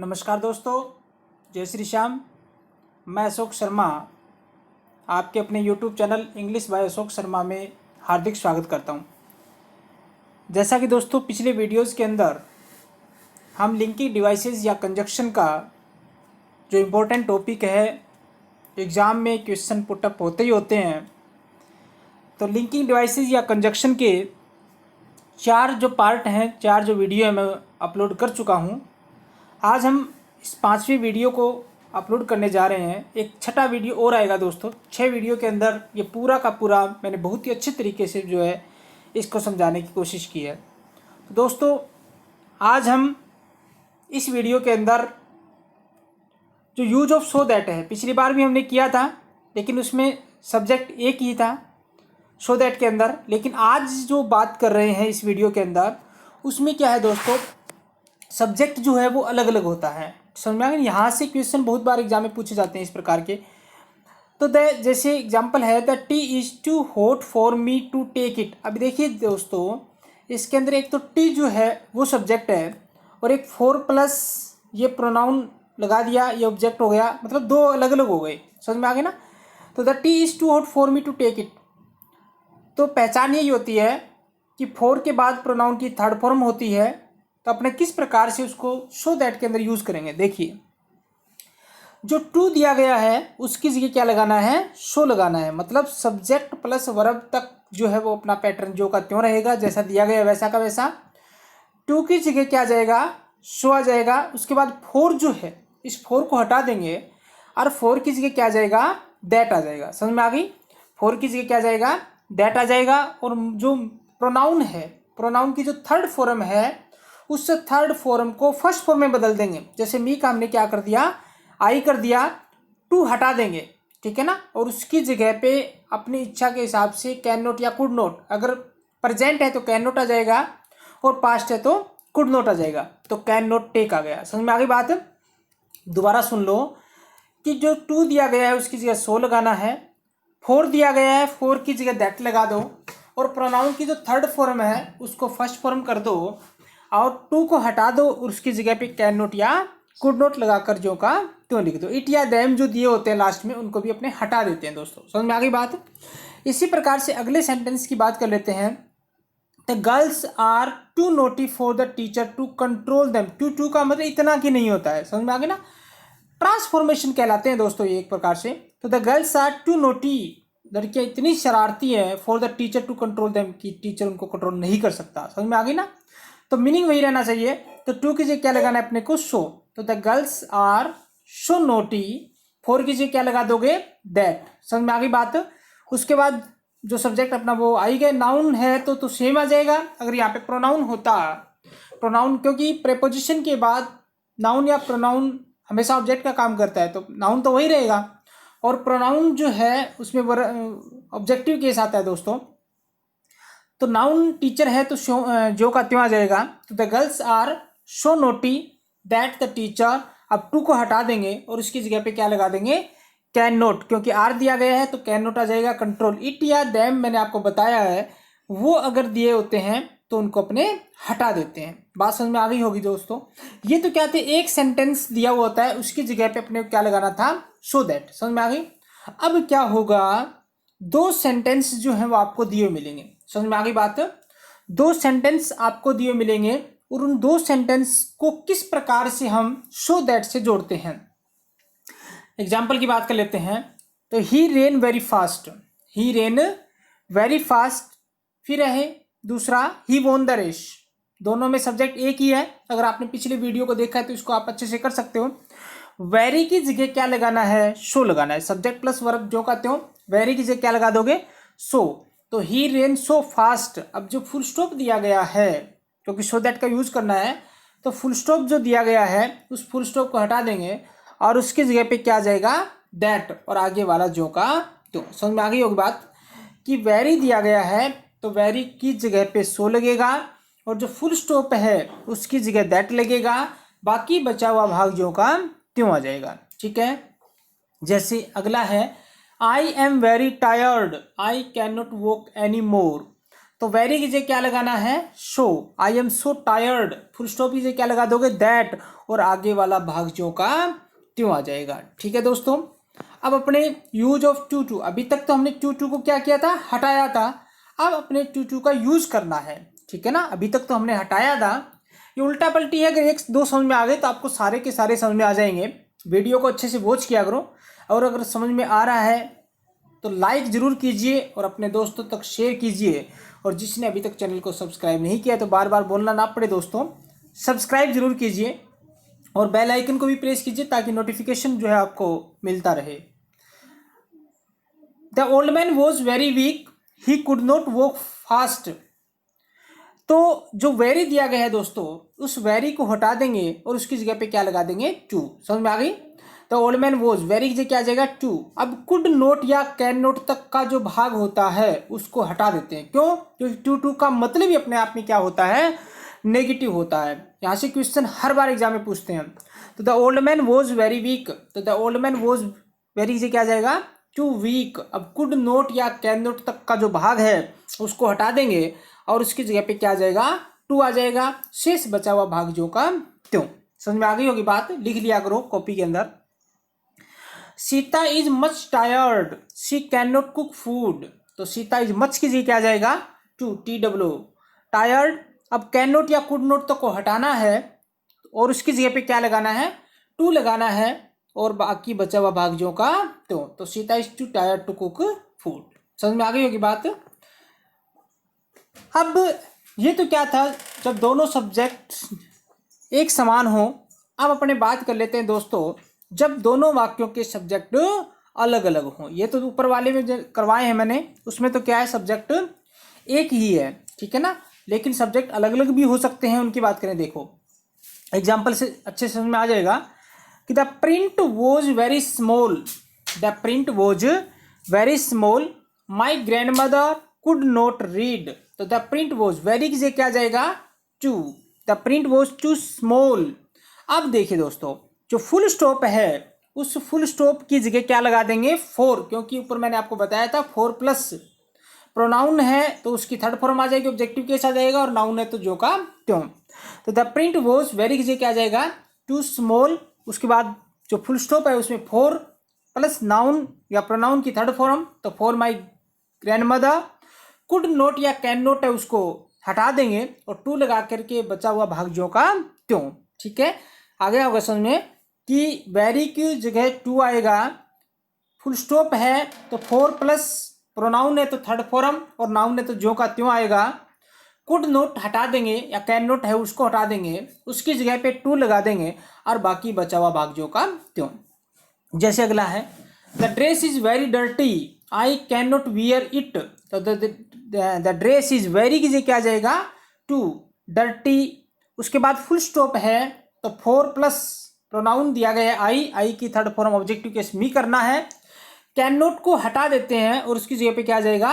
नमस्कार दोस्तों, जय श्री श्याम। मैं अशोक शर्मा आपके अपने YouTube channel English by Ashok Sharma में हार्दिक स्वागत करता हूं। जैसा कि दोस्तों पिछले वीडियोज़ के अंदर हम लिंकिंग डिवाइसेस या कंजक्शन का जो इम्पोर्टेंट टॉपिक है, एग्ज़ाम में क्वेश्चन पुटअप होते ही होते हैं। तो लिंकिंग डिवाइसेस या कंजक्शन के 4 जो पार्ट हैं, 4 जो वीडियो है मैं अपलोड कर चुका हूं। आज हम इस 5वीं वीडियो को अपलोड करने जा रहे हैं। एक छठा वीडियो और आएगा दोस्तों। 6 वीडियो के अंदर ये पूरा का पूरा मैंने बहुत ही अच्छे तरीके से जो है इसको समझाने की कोशिश की है। तो दोस्तों आज हम इस वीडियो के अंदर जो यूज ऑफ सो दैट है, पिछली बार भी हमने किया था लेकिन उसमें सब्जेक्ट एक ही था सो दैट के अंदर। लेकिन आज जो बात कर रहे हैं इस वीडियो के अंदर, उसमें क्या है दोस्तों, सब्जेक्ट जो है वो अलग अलग होता है। समझ में आ गया। यहाँ से क्वेश्चन बहुत बार एग्जाम में पूछे जाते हैं इस प्रकार के। तो जैसे एग्जांपल है the tea is too hot for me to take it. अभी देखिए दोस्तों, इसके अंदर एक तो टी जो है वो सब्जेक्ट है और एक 4+ ये प्रोनाउन लगा दिया, ये ऑब्जेक्ट हो गया। मतलब 2 अलग अलग हो गए। समझ में आ गया ना। तो the tea is too hot for me to take it, तो पहचान यही होती है कि फॉर के बाद प्रोनाउन की थर्ड फॉर्म होती है। तो अपने किस प्रकार से उसको सो दैट के अंदर यूज़ करेंगे। देखिए, जो टू दिया गया है उसकी जगह क्या लगाना है, सो लगाना है। मतलब सब्जेक्ट प्लस वर्ब तक जो है वो अपना पैटर्न जो का त्यों रहेगा, जैसा दिया गया वैसा का वैसा। टू की जगह क्या आ जाएगा, सो आ जाएगा। उसके बाद फोर जो है, इस फोर को हटा देंगे और फोर की जगह क्या आ जाएगा, दैट आ जाएगा। समझ में आ गई। फोर की जगह क्या आ जाएगा, दैट आ जाएगा। और जो प्रोनाउन है, प्रोनाउन की जो थर्ड फॉर्म है, उस थर्ड फॉर्म को फर्स्ट फॉर्म में बदल देंगे। जैसे मी का हमने क्या कर दिया, आई कर दिया, टू हटा देंगे, ठीक है ना। और उसकी जगह पे अपनी इच्छा के हिसाब से कैन नॉट या कुड नॉट, अगर प्रेजेंट है तो कैन नॉट आ जाएगा और पास्ट है तो कुड नॉट आ जाएगा। तो कैन नॉट टेक आ गया। समझ में आ गई बात। दोबारा सुन लो कि जो टू दिया गया है उसकी जगह सो लगाना है, फोर दिया गया है फोर की जगह दैट लगा दो, और प्रोनाउन की जो थर्ड फॉर्म है उसको फर्स्ट फॉर्म कर दो और टू को हटा दो और उसकी जगह पे कैन नॉट या कुड नॉट लगाकर जो का त्यों लिख दो। इट या दैम जो दिए होते हैं लास्ट में उनको भी अपने हटा देते हैं दोस्तों। समझ में आ गई बात। इसी प्रकार से अगले सेंटेंस की बात कर लेते हैं। The girls are too naughty for the teacher to control them. Too का मतलब इतना की नहीं होता है। समझ में आ गया ना। ट्रांसफॉर्मेशन कहलाते हैं दोस्तों ये एक प्रकार से। तो the girls are too naughty, लड़कियां इतनी शरारती है, for the teacher to control them, कि टीचर उनको कंट्रोल नहीं कर सकता। समझ में आ गई ना। तो मीनिंग वही रहना चाहिए। तो टू की जगह क्या लगाना है अपने को, सो। तो the girls are so naughty, for की जगह क्या लगा दोगे, दैट। समझ में आ गई बात। उसके बाद जो सब्जेक्ट अपना वो आई गए, नाउन है तो सेम आ जाएगा। अगर यहाँ पे प्रोनाउन होता, प्रोनाउन क्योंकि प्रेपोजिशन के बाद नाउन या प्रोनाउन हमेशा ऑब्जेक्ट का काम करता है, तो नाउन तो वही रहेगा। और प्रोनाउन जो है उसमें ऑब्जेक्टिव केस आता है दोस्तों। तो नाउन टीचर है तो जो का त्यों आ जाएगा। तो the girls are so naughty that the teacher, अब टू को हटा देंगे और उसकी जगह पे क्या लगा देंगे, कैन नोट, क्योंकि आर दिया गया है तो कैन नोट आ जाएगा। कंट्रोल। इट या दैम मैंने आपको बताया है, वो अगर दिए होते हैं तो उनको अपने हटा देते हैं। बात समझ में आ गई होगी दोस्तों। ये तो क्या थे, एक सेंटेंस दिया हुआ होता है उसकी जगह पे अपने क्या लगाना था, सो दैट। समझ में आ गई। अब क्या होगा, 2 सेंटेंस जो है वो आपको दिए मिलेंगे। समझ में आ गई बात। 2 सेंटेंस आपको दिए मिलेंगे और उन 2 सेंटेंस को किस प्रकार से हम सो दैट से जोड़ते हैं। एग्जाम्पल की बात कर लेते हैं। तो ही रेन वेरी फास्ट, ही रेन वेरी फास्ट। फिर है दूसरा, ही वॉन द रेस। दोनों में सब्जेक्ट एक ही है। अगर आपने पिछले वीडियो को देखा है तो इसको आप अच्छे से कर सकते हो। वेरी की जगह क्या लगाना है, सो लगाना है। सब्जेक्ट प्लस वर्ब जो कहते हो, वेरी की जगह क्या लगा दोगे, सो। तो ही रेन सो फास्ट। अब जो फुल स्टॉप दिया गया है, क्योंकि सो दैट का यूज करना है, तो फुल स्टॉप जो दिया गया है उस फुल स्टॉप को हटा देंगे और उसकी जगह पे क्या आ जाएगा, दैट, और आगे वाला जो का तो। समझ में आ गई होगी बात कि वेरी दिया गया है तो वेरी की जगह पे सो लगेगा और जो फुल स्टॉप है उसकी जगह दैट लगेगा। बाकी बचा हुआ भाग जो का त्यों आ जाएगा। ठीक है। जैसे अगला है, I am very tired, I can not walk any more. तो वेरी की जगह क्या लगाना है, so, I am so tired, full stop की जगह क्या लगा दोगे, दैट, और आगे वाला भाग जो का त्यों आ जाएगा। ठीक है दोस्तों, अब अपने यूज ऑफ टू टू, अभी तक तो हमने टू टू को क्या किया था, हटाया था। अब अपने टू टू का यूज करना है, ठीक है ना। अभी तक तो हमने हटाया था, ये उल्टा पलटी है। अगर एक दो समझ में आ गए तो आपको सारे के सारे समझ में आ जाएंगे। वीडियो को अच्छे से वॉच किया करो, और अगर समझ में आ रहा है तो लाइक ज़रूर कीजिए और अपने दोस्तों तक शेयर कीजिए। और जिसने अभी तक चैनल को सब्सक्राइब नहीं किया तो बार बार बोलना ना पड़े दोस्तों, सब्सक्राइब जरूर कीजिए और बेल आइकन को भी प्रेस कीजिए ताकि नोटिफिकेशन जो है आपको मिलता रहे। The old man was very week, he could not walk fast. तो जो वेरी दिया गया है दोस्तों, उस वेरी को हटा देंगे और उसकी जगह पे क्या लगा देंगे, टू। समझ में आ गई। तो ओल्ड मैन वॉज, वेरी की जगह क्या आ जाएगा, टू। अब कुड नोट या कैन नोट तक का जो भाग होता है उसको हटा देते हैं। क्यों, क्योंकि टू टू का मतलब ही अपने आप में क्या होता है, नेगेटिव होता है। यहाँ से क्वेश्चन हर बार एग्जाम में पूछते हैं। तो the old man was very weak, तो the old man was very की जगह क्या आ जाएगा, टू वीक। अब कुड नोट या कैन नोट तक का जो भाग है उसको हटा देंगे और उसकी जगह पे क्या आ जाएगा, टू आ जाएगा। शेष बचा हुआ भाग जो का त्यों। समझ में आ गई होगी बात, लिख लिया करो कॉपी के अंदर। Sita is much tired, she can not cook food. तो सीता इज मच की जगह क्या आ जाएगा, टू, TW। टायर्ड, अब कैन नॉट या कुड नॉट तो को हटाना है और उसकी जगह पे क्या लगाना है, टू लगाना है, और बाकी बचा हुआ भाग जो का तो Sita is too tired to cook food. समझ में आ गई होगी बात। अब ये तो क्या था, जब दोनों सब्जेक्ट एक समान हो। अब अपने बात कर लेते हैं दोस्तों, जब दोनों वाक्यों के सब्जेक्ट अलग अलग हों। ये तो ऊपर वाले में करवाए हैं मैंने, उसमें तो क्या है, सब्जेक्ट एक ही है, ठीक है ना, लेकिन सब्जेक्ट अलग अलग भी हो सकते हैं। उनकी बात करें, देखो एग्जाम्पल से अच्छे से समझ में आ जाएगा कि the print was very small, the print was very small, my grand mother could not read. तो द प्रिंट वॉज, वेरी की जगह क्या आ जाएगा, too, the print was too small. अब देखिए दोस्तों, जो फुल स्टॉप है उस फुल स्टॉप की जगह क्या लगा देंगे, फोर, क्योंकि ऊपर मैंने आपको बताया था फोर प्लस प्रोनाउन है तो उसकी थर्ड फॉर्म आ जाएगी, ऑब्जेक्टिव केस आ जाएगा, और नाउन है तो जो का त्यों। तो द प्रिंट वॉज वेरी की जगह क्या आ जाएगा, टू स्मॉल। उसके बाद जो फुल स्टॉप है उसमें फोर प्लस नाउन या प्रोनाउन की थर्ड फॉर्म, तो for my grand mother. Could not या कैन नोट है उसको हटा देंगे और टू लगा करके बचा हुआ भाग जो का त्यों। ठीक है, आगे होगा समझ में कि वेरी की जगह टू आएगा, फुल स्टॉप है तो फोर प्लस प्रोनाउन है तो थर्ड फॉर्म, और नाउन है तो जो का त्यों आएगा। कुड नोट हटा देंगे या कैन नोट है उसको हटा देंगे, उसकी जगह पे टू लगा देंगे और बाकी बचा हुआ भाग जो का त्यों। जैसे अगला है, the dress is very dirty, I can not wear it. तो द ड्रेस इज वेरी की जगह क्या आ जाएगा, टू, डर्टी। उसके बाद फुल स्टॉप है तो फोर प्लस प्रोनाउन दिया गया है आई की थर्ड फॉर्म ऑब्जेक्टिव केस मी करना है। कैन नॉट को हटा देते हैं और उसकी जगह पे क्या आ जाएगा,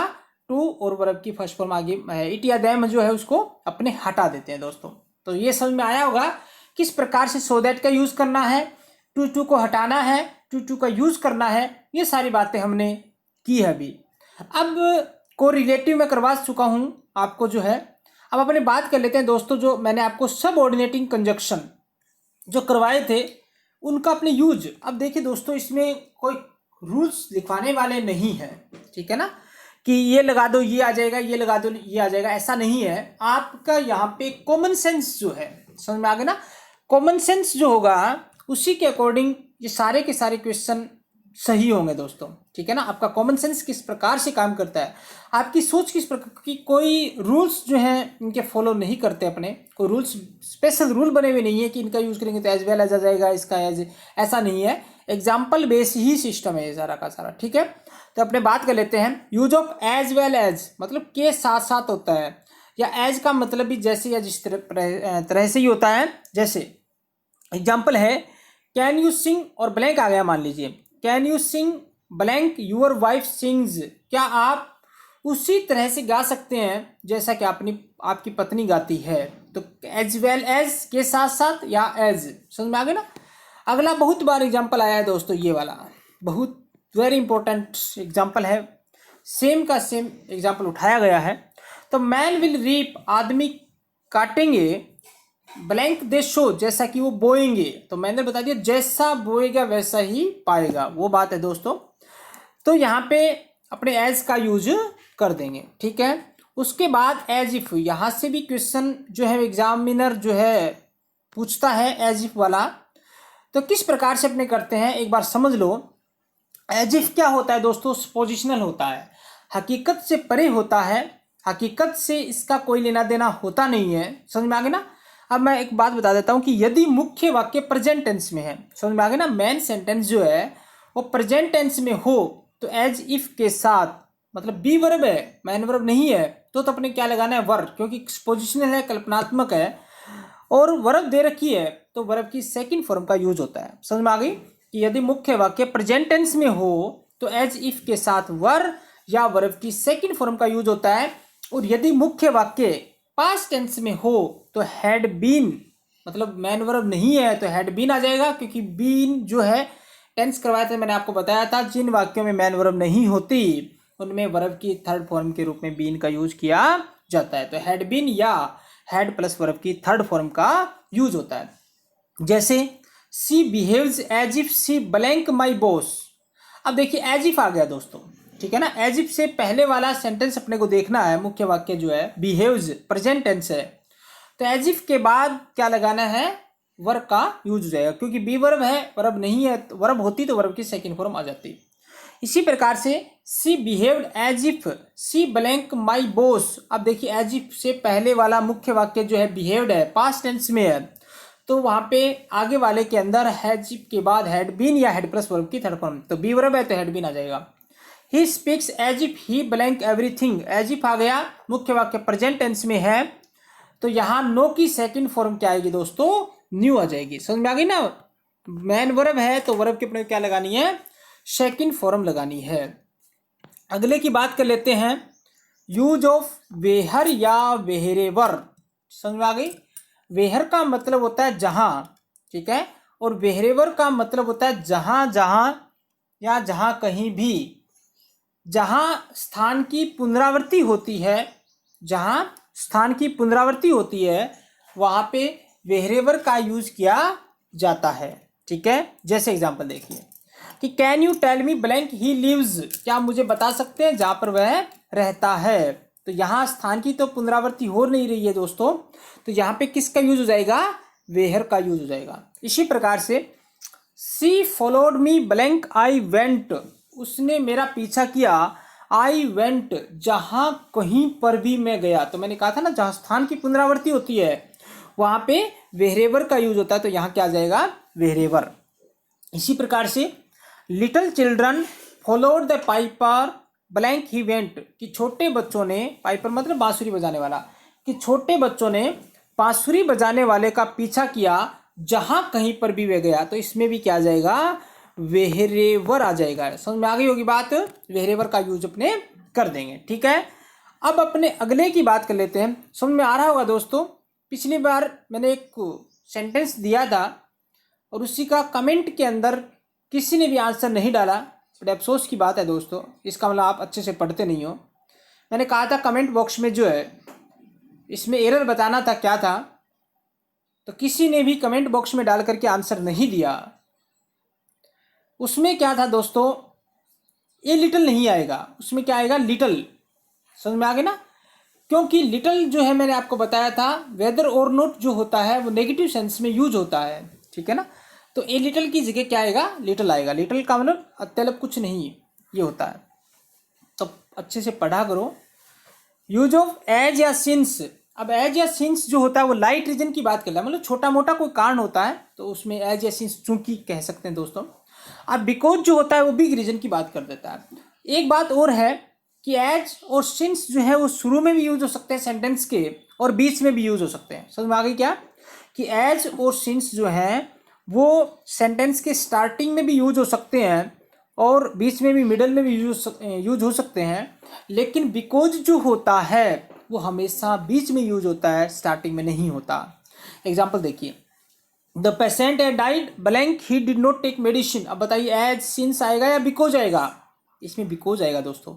टू, और वर्ब की फर्स्ट फॉर्म आगे इट या दैम जो है उसको अपने हटा देते हैं दोस्तों। तो ये समझ में आया होगा किस प्रकार से सो दैट का यूज करना है, टू को हटाना है, टू का यूज करना है, ये सारी बातें हमने की है अभी। अब को रिलेटिव में करवा चुका हूं आपको जो है। अब अपने बात कर लेते हैं दोस्तों, जो मैंने आपको सब ऑर्डिनेटिंग कंजक्शन जो करवाए थे उनका अपने यूज। अब देखिए दोस्तों, इसमें कोई रूल्स लिखवाने वाले नहीं है, ठीक है ना, कि ये लगा दो ये आ जाएगा, ये लगा दो ये आ जाएगा, ऐसा नहीं है। आपका यहाँ पे कॉमन सेंस जो है, समझ में आ गया ना, कॉमन सेंस जो होगा उसी के अकॉर्डिंग ये सारे के सारे क्वेश्चन सही होंगे दोस्तों, ठीक है ना। आपका कॉमन सेंस किस प्रकार से काम करता है, आपकी सोच किस प्रकार की, कोई रूल्स जो हैं इनके फॉलो नहीं करते अपने, कोई रूल्स स्पेशल रूल बने हुए नहीं है कि इनका यूज करेंगे तो एज वेल एज आ जाएगा, इसका एज, ऐसा नहीं है। एग्जाम्पल बेस ही सिस्टम है ये सारा का सारा, ठीक है। तो अपने बात कर लेते हैं, use of as well as मतलब के साथ साथ होता है, या एज का मतलब भी जैसे या जिस तरह से ही होता है। जैसे एग्जाम्पल है, कैन यू सिंग और ब्लैंक आ गया, मान लीजिए can you sing blank your wife sings, क्या आप उसी तरह से गा सकते हैं जैसा कि आपकी पत्नी गाती है। तो एज वेल एज के साथ साथ या एज, समझ में आ गया ना। अगला बहुत बार एग्जाम्पल आया है दोस्तों, ये वाला बहुत वेरी इंपॉर्टेंट एग्जाम्पल है, सेम का सेम एग्जाम्पल उठाया गया है। तो मैन विल रीप, आदमी काटेंगे, ब्लैंक दे शो, जैसा कि वो बोएंगे। तो मैंने बता दिया जैसा बोएगा वैसा ही पाएगा, वो बात है दोस्तों। तो यहाँ पे अपने एज का यूज कर देंगे, ठीक है। उसके बाद एज इफ, यहाँ से भी क्वेश्चन जो है एग्जामिनर जो है पूछता है एज इफ वाला। तो किस प्रकार से अपने करते हैं एक बार समझ लो। एज इफ क्या होता है दोस्तों, पोजिशनल होता है, हकीकत से परे होता है, हकीकत से इसका कोई लेना देना होता नहीं है। समझ में आ गया ना। अब मैं एक बात बता देता हूँ कि यदि मुख्य वाक्य प्रेजेंट टेंस में है, समझ में आ गया ना, मेन सेंटेंस जो है वो प्रेजेंट टेंस में हो तो एज इफ के साथ, मतलब बी वर्ब है मैन वर्ब नहीं है, तो अपने क्या लगाना है, वर्ब, क्योंकि पोजिशनल है, कल्पनात्मक है और वर्ब दे रखी है तो वर्ब की सेकंड फॉर्म का यूज होता है। समझ में आ गई कि यदि मुख्य वाक्य प्रेजेंट टेंस में हो तो एज इफ के साथ वर्ब या वर्ब की सेकंड फॉर्म का यूज होता है, और यदि मुख्य वाक्य पास्ट टेंस में हो तो हैड बीन, मतलब मैन वर्ब नहीं है तो हैड बीन आ जाएगा, क्योंकि बीन जो है टेंस करवाया था, मैंने आपको बताया था जिन वाक्यों में मैन वर्ब नहीं होती उनमें वर्ब की थर्ड फॉर्म के रूप में बीन का यूज किया जाता है। तो हैड बीन या हैड प्लस वर्ब की थर्ड फॉर्म का यूज होता है। जैसे she behaves as if she blank my boss. अब देखिए एज इफ आ गया दोस्तों, ठीक है ना। एज इफ से पहले वाला सेंटेंस अपने को देखना है, मुख्य वाक्य जो है बिहेव्स प्रेजेंट टेंस है, तो एज इफ के बाद क्या लगाना है, वर्ब का यूज हो जाएगा, क्योंकि बी वर्ब है, वर्ब नहीं है, तो वर्ब होती तो वर्ब की सेकंड फॉर्म आ जाती। इसी प्रकार से she behaved as if she blank my boss. अब देखिए एज इफ से पहले वाला मुख्य वाक्य जो है बिहेव्ड है, पास्ट टेंस में है, तो वहां पे आगे वाले के अंदर हैज इफ के बाद हैड बीन या हैड प्लस वर्ब की थर्ड फॉर्म, तो बी वर्ब है तो हैड बीन आ जाएगा। He speaks as if he blank everything, as if आ गया, मुख्य वाक्य प्रेजेंट टेंस में है, तो यहाँ नो की सेकंड फॉर्म क्या आएगी दोस्तों, न्यू आ जाएगी। समझ में आ गई ना। मैन वर्ब है तो वर्ब के अपने क्या लगानी है, सेकंड फॉर्म लगानी है। अगले की बात कर लेते हैं, यूज ऑफ वेहर या वेहरेवर। समझ में आ गई। वेहर का मतलब होता है जहां, ठीक है, और वेहरेवर का मतलब होता है जहां जहां या जहां कहीं भी, जहां स्थान की पुनरावृत्ति होती है, जहां स्थान की पुनरावृत्ति होती है वहां पे वेहरेवर का यूज किया जाता है, ठीक है। जैसे एग्जांपल देखिए कि can you tell me blank he lives, क्या मुझे बता सकते हैं जहां पर वह रहता है। तो यहाँ स्थान की तो पुनरावृत्ति हो नहीं रही है दोस्तों, तो यहाँ पे किसका यूज हो जाएगा, वेहर का यूज हो जाएगा। इसी प्रकार से she followed me blank I went, उसने मेरा पीछा किया, आई वेंट जहां कहीं पर भी मैं गया। तो मैंने कहा था ना जहां स्थान की पुनरावृत्ति होती है वहां पे वेहरेवर का यूज होता है, तो यहाँ क्या आ जाएगा, वेहरेवर। इसी प्रकार से little children followed the Piper blank he went, कि छोटे बच्चों ने, पाइपर मतलब बांसुरी बजाने वाला, कि छोटे बच्चों ने बांसुरी बजाने वाले का पीछा किया जहां कहीं पर भी वे गया। तो इसमें भी क्या आ जाएगा, वेहरेवर आ जाएगा। समझ में आ गई होगी बात, वेहरेवर का यूज अपने कर देंगे, ठीक है। अब अपने अगले की बात कर लेते हैं। समझ में आ रहा होगा दोस्तों, पिछली बार मैंने एक सेंटेंस दिया था और उसी का कमेंट के अंदर किसी ने भी आंसर नहीं डाला, बड़े अफसोस की बात है दोस्तों, इसका मतलब आप अच्छे से पढ़ते नहीं हो। मैंने कहा था कमेंट बॉक्स में जो है इसमें एरर बताना था क्या था, तो किसी ने भी कमेंट बॉक्स में डाल करके आंसर नहीं दिया। उसमें क्या था दोस्तों, ये लिटिल नहीं आएगा, उसमें क्या आएगा, लिटिल। समझ में आ गया ना, क्योंकि लिटिल जो है मैंने आपको बताया था वेदर और नॉट जो होता है वो नेगेटिव सेंस में यूज होता है, ठीक है ना। तो ए लिटिल की जगह क्या आएगा, लिटिल आएगा। लिटिल का मतलब अत्यल्प कुछ नहीं ये होता है, तो अच्छे से पढ़ा करो। यूज ऑफ एज या सिंस, अब एज या सिंस जो होता है वो लाइट रीजन की बात कर रहा है, मतलब छोटा मोटा कोई कारण होता है तो उसमें एज या सिंस चूंकि कह सकते हैं दोस्तों। अब बिकॉज जो होता है वो बिग रीजन की बात कर देता है। एक बात और है कि एज और सिंस जो है वो शुरू में भी यूज हो सकते हैं सेंटेंस के, और बीच में भी यूज हो सकते हैं। समझ में आ गई क्या, कि एज और सिंस जो है वो सेंटेंस के स्टार्टिंग में भी यूज हो सकते हैं और बीच में भी, मिडल में भी यूज हो सकते हैं, लेकिन बिकॉज जो होता है वो हमेशा बीच में यूज होता है, स्टार्टिंग में नहीं होता। एग्जाम्पल देखिए, the patient had died blank he did not take medicine. अब बताइए एज सिंस आएगा या बिकॉज आएगा, इसमें बिकॉज आएगा दोस्तों,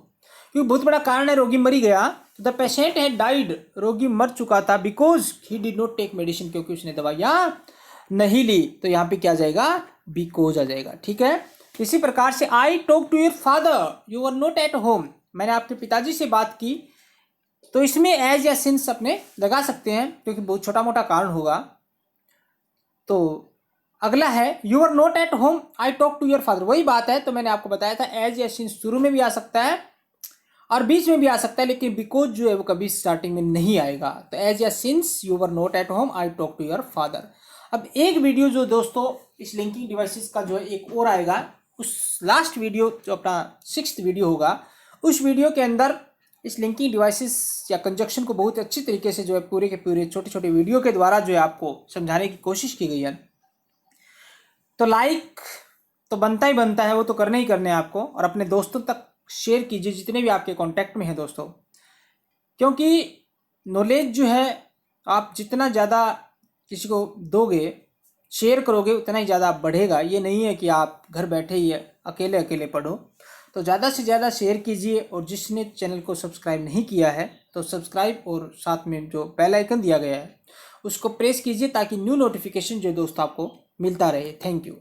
क्योंकि बहुत बड़ा कारण है, रोगी मर ही गया। तो द पेशेंट है डाइड, रोगी मर चुका था, because he did not take medicine, क्योंकि उसने दवाइयाँ नहीं ली। तो यहाँ पे क्या आ जाएगा, बिकॉज आ जाएगा। ठीक है। इसी प्रकार से I talk to your father, you are not at home, मैंने आपके पिताजी से बात की। तो इसमें एज या सिंस अपने लगा सकते हैं, क्योंकि बहुत छोटा मोटा कारण होगा। तो अगला है you are not at home, I talk to your father, वही बात है। तो मैंने आपको बताया था एज या सिंस शुरू में भी आ सकता है और बीच में भी आ सकता है, लेकिन बिकॉज जो है वो कभी स्टार्टिंग में नहीं आएगा। तो एज या since you are not at home, I talk to your father. अब एक वीडियो जो दोस्तों इस लिंकिंग डिवाइसेस का जो है एक और आएगा, उस लास्ट वीडियो जो अपना 6th वीडियो होगा, उस वीडियो के अंदर इस लिंकिंग डिवाइसेस या कंजक्शन को बहुत अच्छी तरीके से जो है पूरे के पूरे छोटे छोटे वीडियो के द्वारा जो है आपको समझाने की कोशिश की गई है। तो लाइक तो बनता ही बनता है, वो तो करने ही करने हैं आपको, और अपने दोस्तों तक शेयर कीजिए जितने भी आपके कांटेक्ट में हैं दोस्तों, क्योंकि नॉलेज जो है आप जितना ज़्यादा किसी को दोगे, शेयर करोगे, उतना ही ज़्यादा बढ़ेगा। ये नहीं है कि आप घर बैठे ही अकेले अकेले पढ़ो। तो ज़्यादा से ज़्यादा शेयर कीजिए, और जिसने चैनल को सब्सक्राइब नहीं किया है तो सब्सक्राइब और साथ में जो बेल आइकन दिया गया है उसको प्रेस कीजिए, ताकि न्यू नोटिफिकेशन जो दोस्तों आपको मिलता रहे। Thank you.